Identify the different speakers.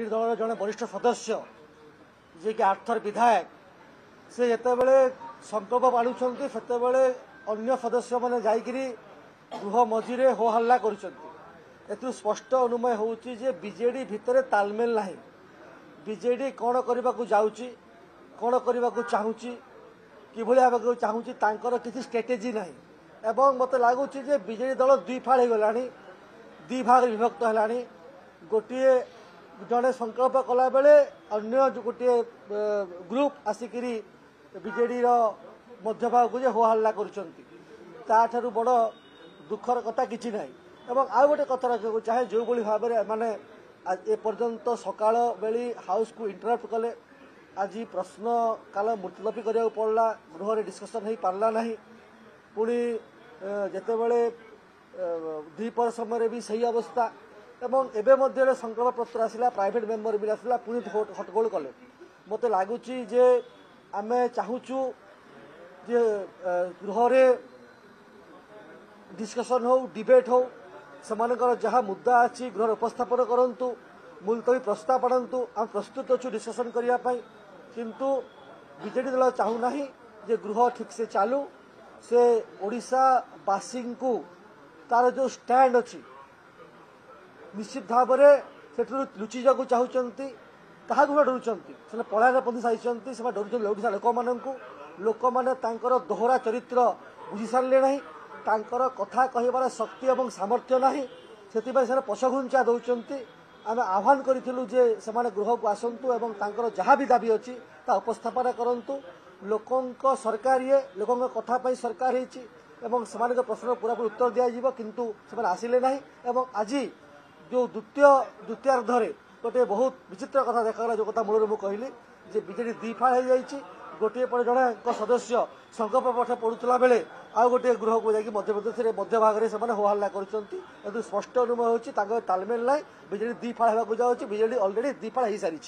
Speaker 1: दल जड़े वरिष्ठ सदस्य जी कि 8 थर विधायक से जितेबले संकल्प बाढ़ुंट से अन्य सदस्य मैंने जाकरी गृह मझीरे हो हल्ला कर स्पष्ट अनुमय होची जे बीजेडी भितर तालमेल ना बीजेडी कौन करने को जाऊँगी कौन करने को चाहूँगी कि भाव चाहूँगी किसी स्ट्रेटेजी ना एवं मत लगुच बीजेडी दल दुई फाड़ हो गला दी भाग विभक्त है गोटे जड़े संकल्प कला बेले अन्य गोटे ग्रुप आसिकी बीजेडी मध्य भाग को हो हल्ला कर बड़ दुखर कथा किसी ना एवं आउ गोटे कथा रखा चाहे जो भाव में माने एपर्यंत सकाल बेली हाउस को इंटरप्ट कले आज प्रश्न काल मुलतवी करा पड़ा गृह डिस्कसन हो पार्ला ना पुणी जितेबले द्विपर समय भी सही अवस्था एवं एवं संकल्प पत्र आसला प्राइवेट मेम्बर भी आसला पुणी हटगोल कले मत लगुच आम चाहूँ जे गृह डिस्कसन हो डिबेट हो सेमानकर जहाँ मुद्दा अच्छी गृह उपस्थापन करूँ मुलतवी प्रस्ताव पढ़ु आम प्रस्तुत अच्छु डिस्कसन करने किंतु बीजेडी दल चाहूना जे गृह ठीक से चालू से ओडिशावासी को तार जो स्टैंड अच्छी निश्चित भाव से लुचि जाक चाहते क्या डरुंच पलायन पद्धि सारी से डरुंच ओडिशा लोक मैंने दोहरा चरित्र बुझी सारे ना तांकर कथा कहबार शक्ति और सामर्थ्य ना से पछघुंचा दौरान आम आह्वान करूँ जे से गृह को आसतु एवं तांकर जहाँ भी दाबी अच्छी उपस्थापन करूँ लोकों सरकार ये लोकों कथा सरकार से प्रश्न पूरा उत्तर दिज्व किंतु से आसिले ना आज जो द्वितीयार्धरे गोटे बहुत विचित्र कथा देखा जो कथा मूल मुझे कहली जे बीजेडी दी फाड़ हो जाए गोटे पर जड़े सदस्य संकल्प पाठ पढ़ुला बेले आउ गोटे गृह को जाकि मध्य भाग में हो हल्ला कर स्पष्ट अनुमय होची तालमेल ना बीजेडी दी फाड़ होगा जाऊँगी बीजेडी अलरेडी दी फाड़ हो सारी।